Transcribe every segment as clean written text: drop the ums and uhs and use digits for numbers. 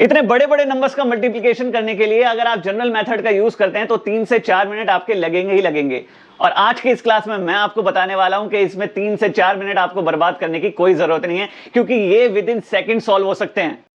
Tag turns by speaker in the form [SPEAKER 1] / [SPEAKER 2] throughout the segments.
[SPEAKER 1] इतने बड़े बड़े नंबर्स का मल्टीप्लिकेशन करने के लिए अगर आप जनरल मेथड का यूज करते हैं तो 3 से 4 मिनट आपके लगेंगे ही लगेंगे। और आज की इस क्लास में मैं आपको बताने वाला हूं कि इसमें 3 से 4 मिनट आपको बर्बाद करने की कोई जरूरत नहीं है, क्योंकि ये विद इन सेकंड सॉल्व हो सकते हैं।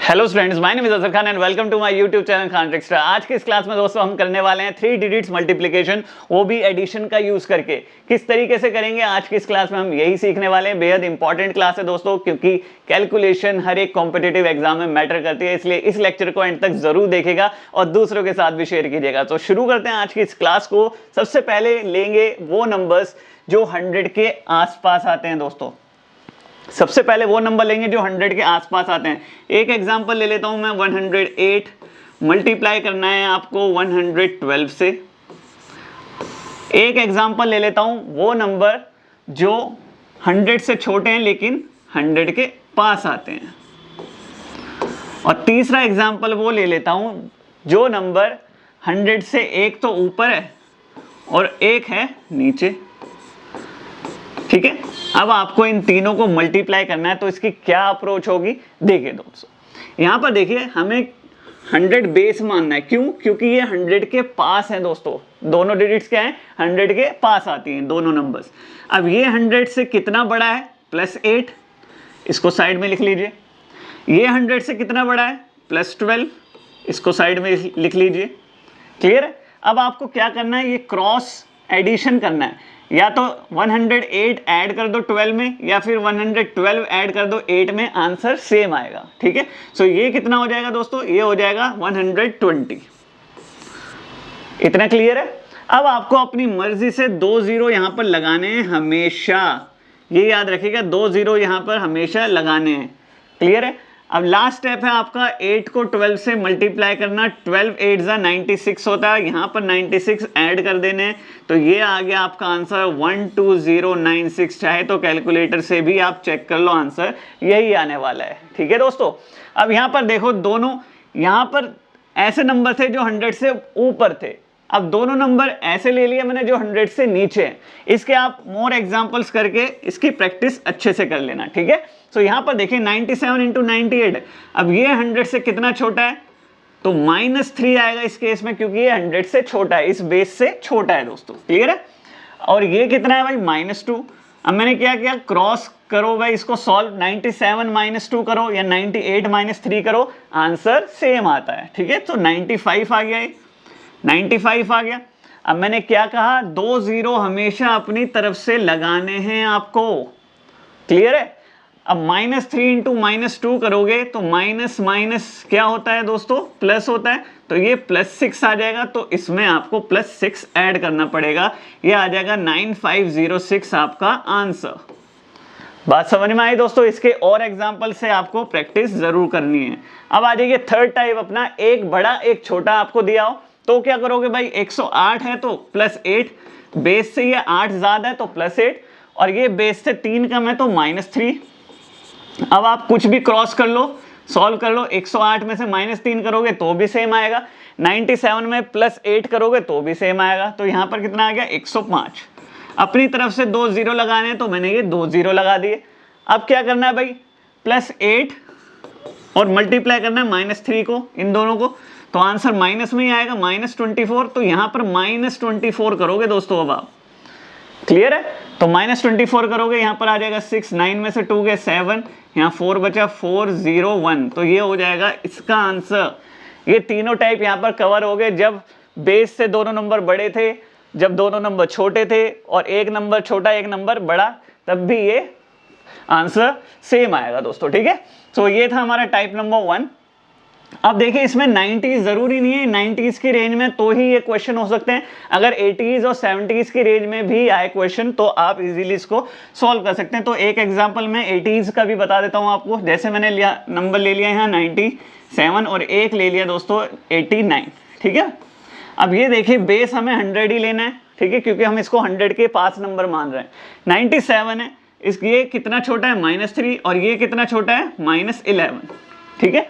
[SPEAKER 1] Hello students, my name is Azhar Khan and welcome to my YouTube channel Khan Trickster. आज के इस क्लास में दोस्तों हम करने वाले हैं 3 डिजिट्स मल्टीप्लिकेशन, वो भी एडिशन का यूज करके। किस तरीके से करेंगे आज की इस क्लास में हम यही सीखने वाले हैं। बेहद इंपॉर्टेंट क्लास है दोस्तों, क्योंकि कैलकुलेशन हर एक कॉम्पिटिटिव एग्जाम में मैटर करती है, इसलिए इस लेक्चर को एंड तक जरूर देखेगा और दूसरों के साथ भी शेयर कीजिएगा। तो शुरू करते हैं आज की इस क्लास को। सबसे पहले लेंगे वो नंबर्स जो 100 के आसपास आते हैं दोस्तों। सबसे पहले वो नंबर लेंगे जो 100 के आसपास आते हैं। एक एग्जांपल ले लेता हूं मैं, 108 मल्टीप्लाई करना है आपको 112 से। एक एग्जांपल ले लेता हूं वो नंबर जो 100 से छोटे हैं लेकिन 100 के पास आते हैं। और तीसरा एग्जांपल वो ले लेता हूं जो नंबर 100 से एक तो ऊपर है और एक है नीचे। ठीक है, अब आपको इन तीनों को मल्टीप्लाई करना है, तो इसकी क्या अप्रोच होगी देखिए दोस्तों। यहां पर देखिए हमें 100 बेस मानना है। क्यों? क्योंकि ये 100 के पास है दोस्तों। दोनों डिजिट्स क्या है? 100 के पास आती हैं दोनों नंबर्स। अब ये 100 से कितना बड़ा है? +8, इसको साइड में लिख लीजिए। ये 100 से कितना बड़ा है? +12, इसको साइड में लिख लीजिए। क्लियर है? अब आपको क्या करना है, ये क्रॉस एडिशन करना है। या तो 108 ऐड कर दो 12 में, या फिर 112 ऐड कर दो 8 में, आंसर सेम आएगा। ठीक है, सो ये कितना हो जाएगा दोस्तों? ये हो जाएगा 120। इतना क्लियर है? अब आपको अपनी मर्जी से 2 0 यहां पर लगाने हैं हमेशा। ये याद रखिएगा, 2 0 यहां पर हमेशा लगाने हैं। क्लियर है? अब लास्ट स्टेप है आपका 8 को 12 से मल्टीप्लाई करना। 12 8 जा 96 होता है, यहाँ पर 96 ऐड कर देने, तो ये आ गया आपका आंसर 12096। चाहे तो कैलकुलेटर से भी आप चेक कर लो, आंसर यही आने वाला है। ठीक है दोस्तों, अब यहाँ पर देखो, दोनों यहाँ पर ऐसे नंबर थे जो 100 से ऊपर थे। अब दोनों नंबर ऐसे ले लिए मैंने जो 100 से नीचे हैं। इसके आप मोर एग्जांपल्स करके इसकी प्रैक्टिस अच्छे से कर लेना। ठीक है, तो यहां पर देखिए 97 इंटू 98। अब ये 100 से कितना छोटा है? तो -3 आएगा इस केस में, क्योंकि ये 100 से छोटा है, इस बेस से छोटा है दोस्तों। क्लियर है? और ये कितना है भाई? -2। अब मैंने क्या किया, क्रॉस करो भाई इसको सॉल्व। 97 - 2 करो या 98 - 3 करो, आंसर सेम आता है। ठीक है, तो 95 आ गया, 95 आ गया। अब मैंने क्या कहा, 2 0 हमेशा अपनी तरफ से लगाने हैं आपको। क्लियर है? अब -3 इंटू -2 करोगे तो माइनस माइनस क्या होता है दोस्तों? प्लस होता है, तो ये +6 आ जाएगा। तो इसमें आपको +6 ऐड करना पड़ेगा, ये आ जाएगा 9506 आपका आंसर। बात समझ में आई दोस्तों? इसके और एग्जाम्पल से आपको प्रैक्टिस जरूर करनी है। अब आ जाइए थर्ड टाइप अपना, एक बड़ा एक छोटा आपको दिया हो तो क्या करोगे भाई? 108 है तो +8, बेस से ये 8 ज्यादा है तो +8, और ये बेस से 3 कम है तो -3। अब आप कुछ भी क्रॉस कर लो, सॉल्व कर लो। 108 में से -3 करोगे तो भी सेम आएगा, 97 में +8 करोगे तो भी सेम आएगा। तो यहाँ पर कितना आ गया? 105। अपनी तरफ से 2 0 लगाने हैं, तो मैंने ये 2 0 लगा दिए। अब क्या करना है भाई? +8 और मल्टीप्लाई करना है -3 को, इन दोनों को, तो आंसर माइनस में ही आएगा, -24। तो यहाँ पर -24 करोगे दोस्तों। अब आप क्लियर है? तो -24 करोगे, यहाँ पर आ जाएगा 6, 9 में से 2 गए 7, यहाँ 4 बचा, 4 0 1। तो ये हो जाएगा इसका आंसर। ये तीनों टाइप यहाँ पर कवर हो गए। जब बेस से दोनों नंबर बड़े थे, जब दोनों नंबर छोटे थे, और एक नंबर छोटा एक नंबर बड़ा, तब भी ये आंसर सेम आएगा दोस्तों। ठीक है, तो ये था हमारा टाइप नंबर 1। अब देखिए इसमें 90s जरूरी नहीं है, 90s की रेंज में तो ही ये क्वेश्चन हो सकते हैं। अगर 80s और 70s की रेंज में भी आए क्वेश्चन तो आप इजीली इसको सॉल्व कर सकते हैं। तो एक एग्जांपल मैं 80s का भी बता देता हूं आपको। जैसे मैंने लिया नंबर ले लिया यहाँ 97 और एक ले लिया दोस्तों 89। ठीक है, अब ये देखिए बेस हमें 100 ही लेना है। ठीक है, क्योंकि हम इसको 100 के पास नंबर मान रहे हैं। 97 है, ये कितना छोटा है? -3, और ये कितना छोटा है? -11। ठीक है,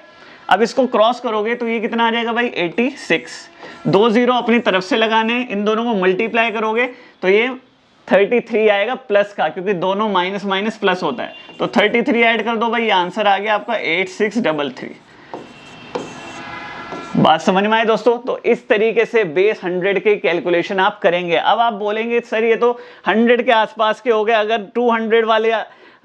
[SPEAKER 1] अब इसको क्रॉस करोगे तो ये कितना आ जाएगा भाई? 86। 2 0 अपनी तरफ से लगाने, इन दोनों को मल्टीप्लाई करोगे तो ये 33 आएगा प्लस का, क्योंकि दोनों माइनस माइनस प्लस होता है, तो 33 ऐड कर दो भाई, ये आंसर आ गया आपका 8633। बात समझ में आए दोस्तों? तो इस तरीके से बेस 100 के कैलकुलेशन आप करेंगे। अब आप बोलेंगे सर ये तो 100 के आसपास के हो गए, अगर 200 वाले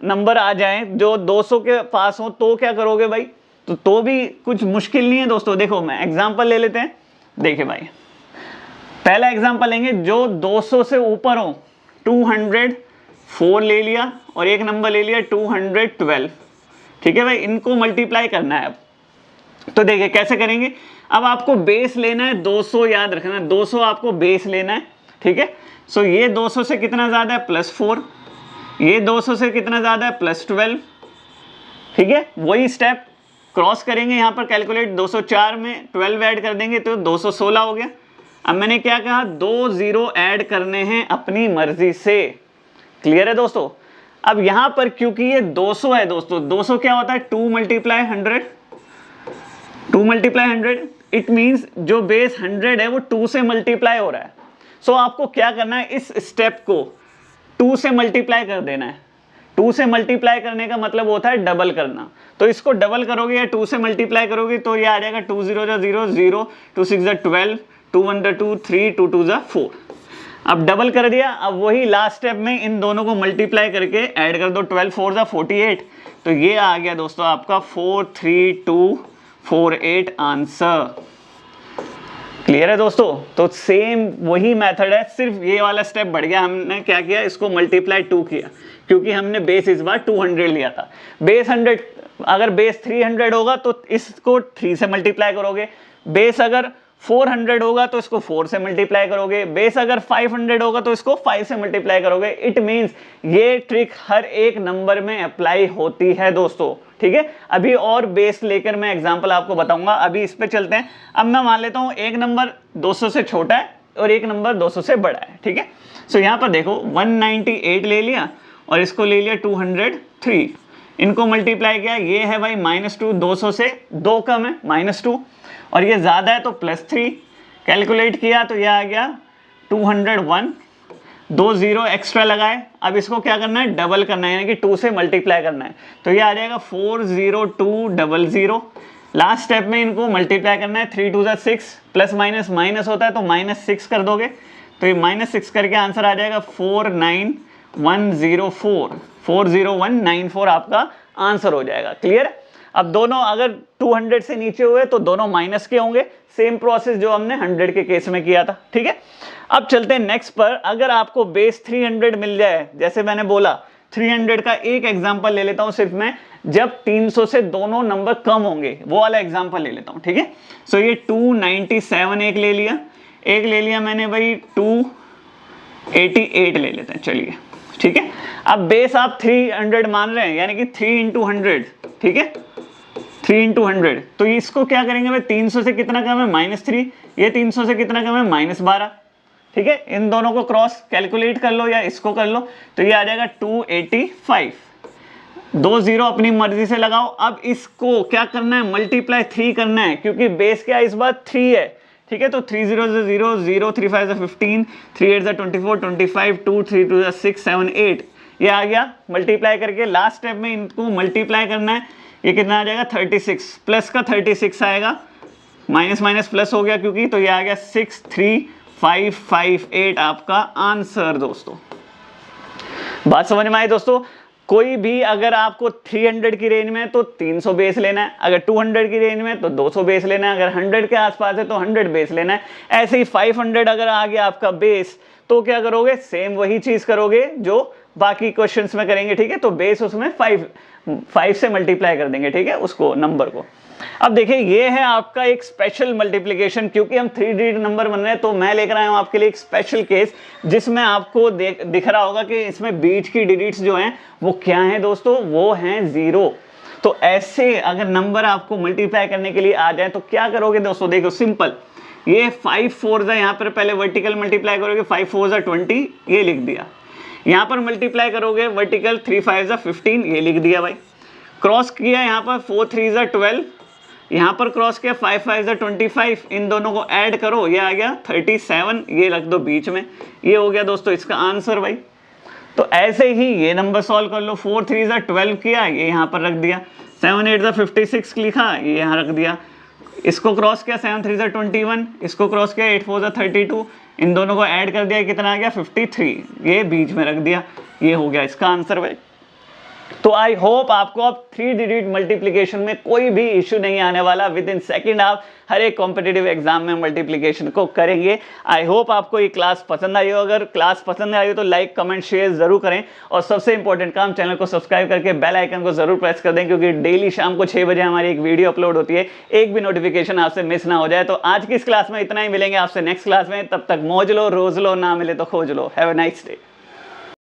[SPEAKER 1] नंबर आ जाएं जो 200 के पास हो तो क्या करोगे भाई? तो भी कुछ मुश्किल नहीं है दोस्तों। देखो मैं एग्जांपल ले लेते हैं। देखिए भाई, पहला एग्जांपल लेंगे जो 200 से ऊपर हो, 204 ले लिया और एक नंबर ले लिया 212। ठीक है भाई, इनको मल्टीप्लाई करना है। अब तो देखिए कैसे करेंगे। अब आपको बेस लेना है 200, याद रखना 200 आपको बेस लेना है। ठीक है, सो ये 200 से कितना ज्यादा है? +4। ये 200 से कितना ज्यादा है? +12। ठीक है, वही स्टेप क्रॉस करेंगे यहाँ पर कैलकुलेट। 204 में 12 ऐड कर देंगे तो 216 हो गया। अब मैंने क्या कहा? 2 0 ऐड करने हैं अपनी मर्जी से। क्लियर है दोस्तों? अब यहां पर क्योंकि ये 200 है दोस्तों, 200 क्या होता है? 2 × 100। 2 × 100 इट मींस जो बेस 100 है वो 2 से मल्टीप्लाई हो रहा है। सो आपको क्या करना है? इस स्टेप को 2 से मल्टीप्लाई कर देना है। 2 से मल्टीप्लाई करने का मतलब होता है डबल करना। तो इसको डबल करोगे या 2 से मल्टीप्लाई करोगे तो ये आ जाएगा 2 0 0 0, 2 6 12, 2 1 2, 3 2 2 4। अब डबल कर दिया। अब वही लास्ट स्टेप में इन दोनों को मल्टीप्लाई करके ऐड कर दो। 12 4 48। तो ये आ गया दोस्तों आपका 43248 आंसर। क्लियर है दोस्तों? तो सेम वही मेथड है, सिर्फ ये वाला स्टेप बढ़ गया। हमने क्या किया? इसको मल्टीप्लाई 2 किया, क्योंकि हमने बेस इस बार 200 लिया था। बेस 100, अगर बेस 300 होगा तो इसको 3 से मल्टीप्लाई करोगे। बेस अगर 400 होगा तो इसको 4 से मल्टीप्लाई करोगे। बेस अगर 500 होगा तो इसको 5 से मल्टीप्लाई करोगे। इट मींस ये ट्रिक हर एक नंबर में अप्लाई होती है दोस्तों। ठीक है, अभी और बेस लेकर मैं एग्जांपल आपको बताऊंगा। अभी इस पे चलते हैं। अब मैं मान लेता हूं एक नंबर 200 से छोटा है और एक नंबर 200 से बड़ा है। ठीक है, सो यहां पर देखो 198 ले लिया और इसको ले लिया 203। इनको मल्टीप्लाई किया, ये है भाई -2, 200 से 2 कम है -2, और ये ज़्यादा है तो +3। कैलकुलेट किया तो ये आ गया 201। 2 0 एक्स्ट्रा लगाए। अब इसको क्या करना है? डबल करना है, यानी कि 2 से मल्टीप्लाई करना है। तो ये आ जाएगा 40200। लास्ट स्टेप में इनको मल्टीप्लाई करना है। 3 2 6, प्लस माइनस माइनस होता है तो -6 कर दोगे तो ये -6 करके आंसर आ जाएगा 49104। 40194 आपका आंसर हो जाएगा। क्लियर है? अब दोनों अगर 200 से नीचे हुए तो दोनों माइनस के होंगे। सेम प्रोसेस जो हमने 100 के केस में किया था। ठीक है, अब चलते हैं नेक्स्ट पर। अगर आपको बेस 300 मिल जाए, जैसे मैंने बोला 300 का एक एग्जांपल ले लेता हूं सिर्फ मैं, जब 300 से दोनों नंबर कम होंगे, वो वाला एग्जांपल ले लेता हूं। ठीक है, सो ये 297 एक ले लिया, एक ले लिया मैंने भाई 288 ले लेते हैं। चलिए ठीक है, अब बेस आप 300 मान रहे हैं, यानी कि 3 × 100। ठीक है, 3 × 100। तो इसको क्या करेंगे भाई? 300 से कितना कम है? -3। ये 300 से कितना कम है? -12। ठीक है, इन दोनों को क्रॉस कैलकुलेट कर लो या इसको कर लो तो ये आ जाएगा 285। 2 0 अपनी मर्जी से लगाओ। अब इसको क्या करना है? मल्टीप्लाई 3 करना है, क्योंकि बेस क्या इस बार 3 है। ठीक है, तो 3 0 0 0, 3 5 15, 3 8 24, 25, 2 3 2 6 7 8। ये आ गया मल्टीप्लाई करके। लास्ट स्टेप में इनको मल्टीप्लाई करना है। ये कितना आ जाएगा? 36, प्लस का 36 आएगा, माइनस माइनस प्लस हो गया क्योंकि, तो ये आ गया 63558 आपका आंसर दोस्तों। बात समझ में आई दोस्तों? कोई भी अगर आपको 300 की रेंज में है तो 300 बेस लेना है, अगर 200 की रेंज में तो 200 बेस लेना है, अगर 100 के आसपास है तो 100 बेस लेना है। ऐसे ही 500 अगर आ गया आपका बेस तो क्या करोगे? सेम वही चीज करोगे जो बाकी क्वेश्चंस में करेंगे। ठीक है, तो बेस उसमें 5 से मल्टीप्लाई कर देंगे। ठीक है, उसको नंबर को। अब देखिए ये है आपका एक स्पेशल मल्टीप्लिकेशन, क्योंकि हम 3 डिजिट नंबर बन रहे हैं तो मैं लेकर आया हूं आपके लिए एक स्पेशल केस, जिसमें आपको दिख रहा होगा कि इसमें बीच की डिजिट्स जो हैं वो क्या हैं दोस्तों? वो हैं 0। तो ऐसे अगर नंबर आपको मल्टीप्लाई करने के लिए आ जाए तो क्या करोगे दोस्तों? देखो सिंपल, ये 5 4 यहाँ पर पहले वर्टिकल मल्टीप्लाई करोगे, 5 4 20, ये लिख दिया। यहाँ पर मल्टीप्लाई करोगे वर्टिकल, 3 5 15, ये लिख दिया भाई। क्रॉस किया यहाँ पर 4 3 12, यहाँ पर क्रॉस किया 5 5 25, इन दोनों को ऐड करो, ये आ गया 37, ये रख दो बीच में। ये हो गया दोस्तों इसका आंसर भाई। तो ऐसे ही ये नंबर सॉल्व कर लो, 4 3 ज़ा 12 किया, ये यहाँ पर रख दिया, 7 8 ज़ा 56 लिखा, ये यहाँ रख दिया, इसको क्रॉस किया 7 3 ज़ा 21, इसको क्रॉस किया 8 4 ज़ा 32, इन दोनों को ऐड कर दिया, कितना आ गया 53, ये बीच में रख दिया, ये हो गया इसका आंसर भाई। तो आई होप आपको अब 3 डिजिट मल्टीप्लिकेशन में कोई भी इश्यू नहीं आने वाला, विद इन सेकेंड आप हर एक कॉम्पिटिटिव एग्जाम में मल्टीप्लिकेशन को करेंगे। आई होप आपको ये क्लास पसंद आई हो, अगर क्लास पसंद आई हो तो लाइक कमेंट शेयर जरूर करें, और सबसे इंपॉर्टेंट काम, चैनल को सब्सक्राइब करके बेल आइकन को जरूर प्रेस कर दें, क्योंकि डेली शाम को 6 बजे हमारी एक वीडियो अपलोड होती है, एक भी नोटिफिकेशन आपसे मिस ना हो जाए। तो आज की इस क्लास में इतना ही, मिलेंगे आपसे नेक्स्ट क्लास में, तब तक मौज लो रोज लो, ना मिले तो खोज लो। Have a nice day.